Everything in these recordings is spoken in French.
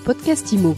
podcast IMO.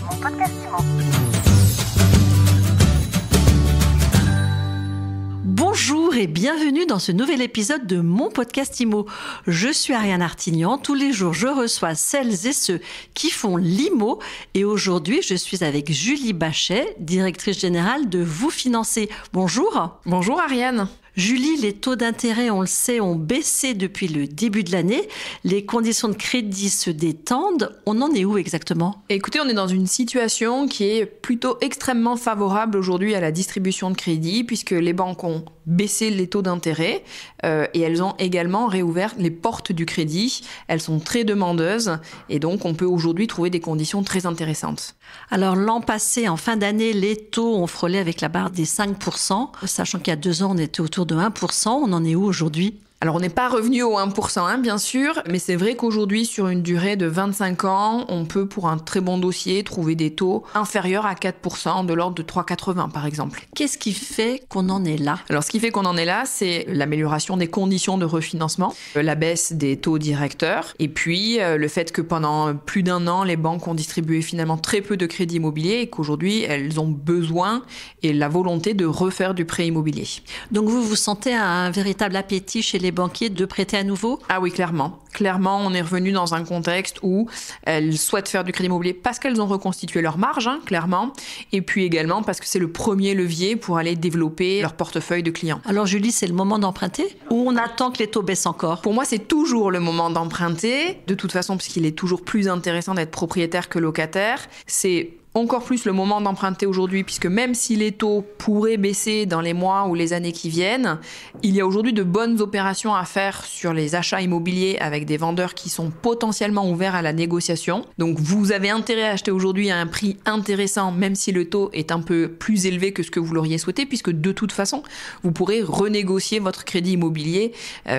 Bonjour et bienvenue dans ce nouvel épisode de mon podcast IMO. Je suis Ariane Artignan. Tous les jours, je reçois celles et ceux qui font l'IMO. Et aujourd'hui, je suis avec Julie Bachet, directrice générale de Vous Financer. Bonjour. Bonjour Ariane. Julie, les taux d'intérêt, on le sait, ont baissé depuis le début de l'année. Les conditions de crédit se détendent. On en est où exactement ? Écoutez, on est dans une situation qui est plutôt extrêmement favorable aujourd'hui à la distribution de crédit puisque les banques ont baissé les taux d'intérêt et elles ont également réouvert les portes du crédit. Elles sont très demandeuses et donc on peut aujourd'hui trouver des conditions très intéressantes. Alors l'an passé, en fin d'année, les taux ont frôlé avec la barre des 5%, sachant qu'il y a 2 ans, on était autour de 1%. On en est où aujourd'hui ? Alors on n'est pas revenu au 1%, bien sûr, mais c'est vrai qu'aujourd'hui, sur une durée de 25 ans, on peut, pour un très bon dossier, trouver des taux inférieurs à 4%, de l'ordre de 3,80 par exemple. Qu'est-ce qui fait qu'on en est là ? Alors ce qui fait qu'on en est là, c'est l'amélioration des conditions de refinancement, la baisse des taux directeurs, et puis le fait que pendant plus d'un an, les banques ont distribué finalement très peu de crédits immobiliers et qu'aujourd'hui, elles ont besoin et la volonté de refaire du prêt immobilier. Donc vous sentez un véritable appétit chez les banquiers de prêter à nouveau ? Ah oui, clairement. Clairement, on est revenu dans un contexte où elles souhaitent faire du crédit immobilier parce qu'elles ont reconstitué leur marge, clairement, et puis également parce que c'est le premier levier pour aller développer leur portefeuille de clients. Alors Julie, c'est le moment d'emprunter ou on attend que les taux baissent encore ? Pour moi, c'est toujours le moment d'emprunter. De toute façon, puisqu'il est toujours plus intéressant d'être propriétaire que locataire, c'est encore plus le moment d'emprunter aujourd'hui, puisque même si les taux pourraient baisser dans les mois ou les années qui viennent, il y a aujourd'hui de bonnes opérations à faire sur les achats immobiliers avec des vendeurs qui sont potentiellement ouverts à la négociation. Donc vous avez intérêt à acheter aujourd'hui à un prix intéressant, même si le taux est un peu plus élevé que ce que vous l'auriez souhaité, puisque de toute façon, vous pourrez renégocier votre crédit immobilier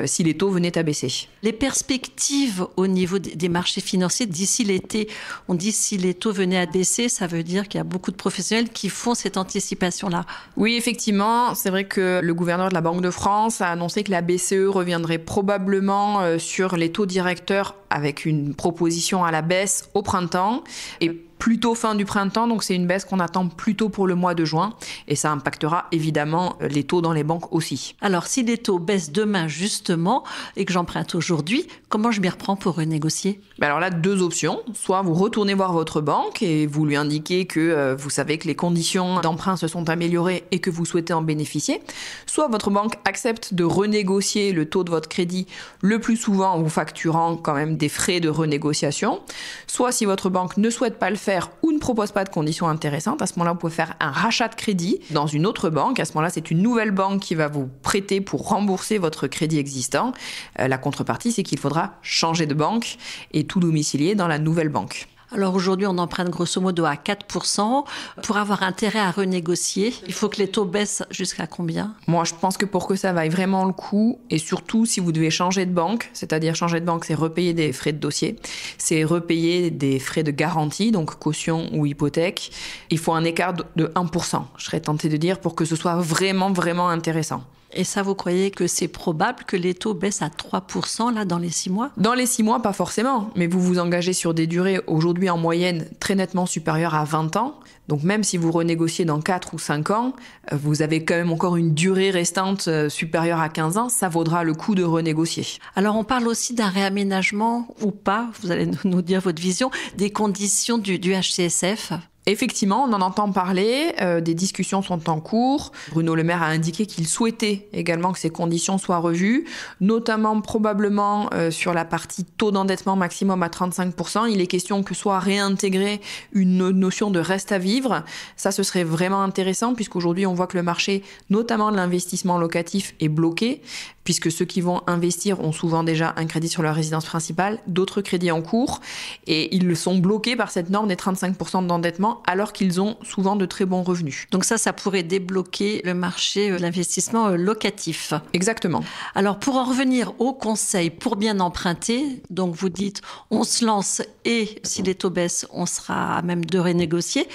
si les taux venaient à baisser. Les perspectives au niveau des marchés financiers d'ici l'été, on dit si les taux venaient à baisser, ça veut dire qu'il y a beaucoup de professionnels qui font cette anticipation-là. Oui, effectivement, c'est vrai que le gouverneur de la Banque de France a annoncé que la BCE reviendrait probablement sur les taux directeurs avec une proposition à la baisse au printemps et plutôt fin du printemps, donc c'est une baisse qu'on attend plutôt pour le mois de juin et ça impactera évidemment les taux dans les banques aussi. Alors si les taux baissent demain justement et que j'emprunte aujourd'hui, comment je m'y reprends pour renégocier ? Alors là, 2 options. Soit vous retournez voir votre banque et vous lui indiquez que vous savez que les conditions d'emprunt se sont améliorées et que vous souhaitez en bénéficier. Soit votre banque accepte de renégocier le taux de votre crédit, le plus souvent en vous facturant quand même des frais de renégociation. Soit si votre banque ne souhaite pas le faire ou ne propose pas de conditions intéressantes, à ce moment-là, vous pouvez faire un rachat de crédit dans une autre banque. À ce moment-là, c'est une nouvelle banque qui va vous prêter pour rembourser votre crédit existant. La contrepartie, c'est qu'il faudra changer de banque et tout domicilier dans la nouvelle banque. Alors aujourd'hui, on emprunte grosso modo à 4%. Pour avoir intérêt à renégocier, il faut que les taux baissent jusqu'à combien ? Moi, je pense que pour que ça vaille vraiment le coup, et surtout si vous devez changer de banque, c'est-à-dire changer de banque, c'est repayer des frais de dossier, c'est repayer des frais de garantie, donc caution ou hypothèque, il faut un écart de 1%, je serais tentée de dire, pour que ce soit vraiment, vraiment intéressant. Et ça, vous croyez que c'est probable que les taux baissent à 3% là, dans les 6 mois ? Dans les 6 mois, pas forcément. Mais vous vous engagez sur des durées aujourd'hui en moyenne très nettement supérieures à 20 ans. Donc même si vous renégociez dans 4 ou 5 ans, vous avez quand même encore une durée restante supérieure à 15 ans. Ça vaudra le coup de renégocier. Alors on parle aussi d'un réaménagement ou pas, vous allez nous dire votre vision, des conditions du HCSF. Effectivement, on en entend parler, des discussions sont en cours. Bruno Le Maire a indiqué qu'il souhaitait également que ces conditions soient revues, notamment probablement sur la partie taux d'endettement maximum à 35%. Il est question que soit réintégrée une notion de reste à vivre. Ça, ce serait vraiment intéressant puisqu'aujourd'hui, on voit que le marché, notamment de l'investissement locatif, est bloqué puisque ceux qui vont investir ont souvent déjà un crédit sur leur résidence principale, d'autres crédits en cours, et ils sont bloqués par cette norme des 35% d'endettement alors qu'ils ont souvent de très bons revenus. Donc ça pourrait débloquer le marché de l'investissement locatif. Exactement. Alors pour en revenir au conseil pour bien emprunter, donc vous dites on se lance et si les taux baissent, on sera à même de renégocier.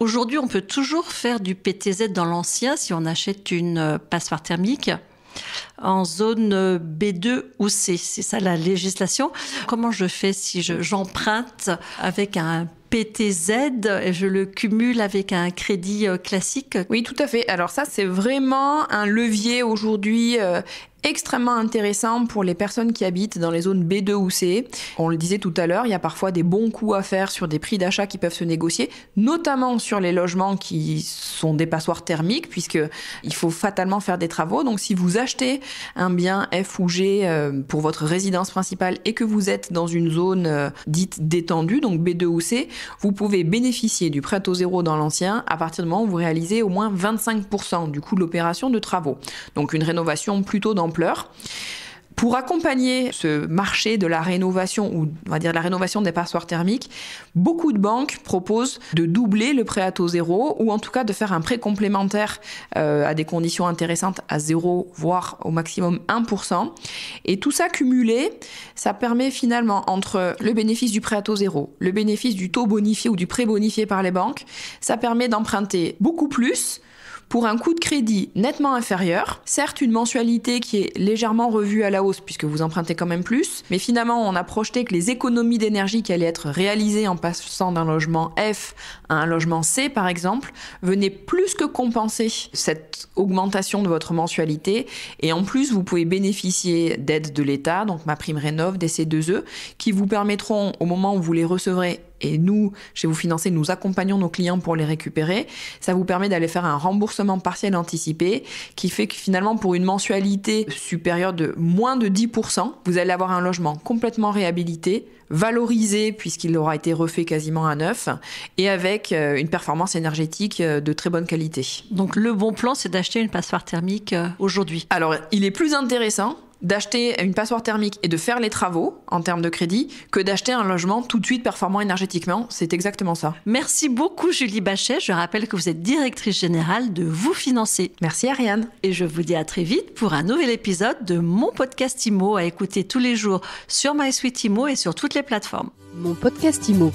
Aujourd'hui, on peut toujours faire du PTZ dans l'ancien si on achète une passoire thermique en zone B2 ou C. C'est ça la législation. Comment je fais si j'emprunte avec un PTZ et je le cumule avec un crédit classique. Oui, tout à fait. Alors ça, c'est vraiment un levier aujourd'hui extrêmement intéressant pour les personnes qui habitent dans les zones B2 ou C. On le disait tout à l'heure, il y a parfois des bons coups à faire sur des prix d'achat qui peuvent se négocier, notamment sur les logements qui sont des passoires thermiques, puisqu'il faut fatalement faire des travaux. Donc si vous achetez un bien F ou G pour votre résidence principale et que vous êtes dans une zone dite détendue, donc B2 ou C, vous pouvez bénéficier du prêt à taux zéro dans l'ancien à partir du moment où vous réalisez au moins 25% du coût de l'opération de travaux. Donc une rénovation plutôt d'ampleur. Pour accompagner ce marché de la rénovation, ou on va dire la rénovation des passoires thermiques, beaucoup de banques proposent de doubler le prêt à taux zéro, ou en tout cas de faire un prêt complémentaire à des conditions intéressantes à 0, voire au maximum 1%. Et tout ça cumulé, ça permet finalement, entre le bénéfice du prêt à taux zéro, le bénéfice du taux bonifié ou du prêt bonifié par les banques, ça permet d'emprunter beaucoup plus, pour un coût de crédit nettement inférieur. Certes, une mensualité qui est légèrement revue à la hausse puisque vous empruntez quand même plus, mais finalement, on a projeté que les économies d'énergie qui allaient être réalisées en passant d'un logement F à un logement C, par exemple, venaient plus que compenser cette augmentation de votre mensualité. Et en plus, vous pouvez bénéficier d'aides de l'État, donc MaPrimeRénov', des C2E, qui vous permettront, au moment où vous les recevrez, et nous, chez Vous Financer, nous accompagnons nos clients pour les récupérer. Ça vous permet d'aller faire un remboursement partiel anticipé qui fait que finalement, pour une mensualité supérieure de moins de 10%, vous allez avoir un logement complètement réhabilité, valorisé puisqu'il aura été refait quasiment à neuf et avec une performance énergétique de très bonne qualité. Donc le bon plan, c'est d'acheter une passoire thermique aujourd'hui. Alors, il est plus intéressant d'acheter une passoire thermique et de faire les travaux en termes de crédit que d'acheter un logement tout de suite performant énergétiquement. C'est exactement ça. Merci beaucoup Julie Bachet. Je rappelle que vous êtes directrice générale de Vous Financer. Merci Ariane. Et je vous dis à très vite pour un nouvel épisode de mon podcast IMO à écouter tous les jours sur MySuite IMO et sur toutes les plateformes. Mon podcast IMO.